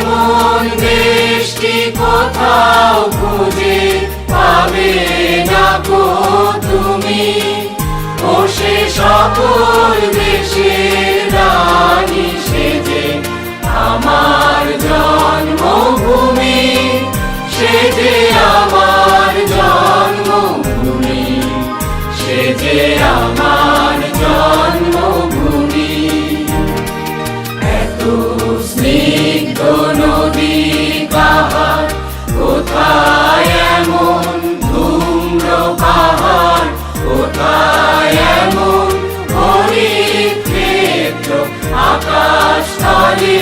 এমন দেশটি কোথাও খুঁজে পাবে না গো তুমি, ও সে সকল দেশের রানী সেজে আমার জন্মভূমি, সে যে আমার জন্মভূমি, সে যে আমার জন্মভূমি। এত স্নিগ্ধ নদী কাহার, কোথায় এমন ধূম্র পাহাড়, কোথায় এমন হরিৎ ক্ষেত্র আকাশ তলে।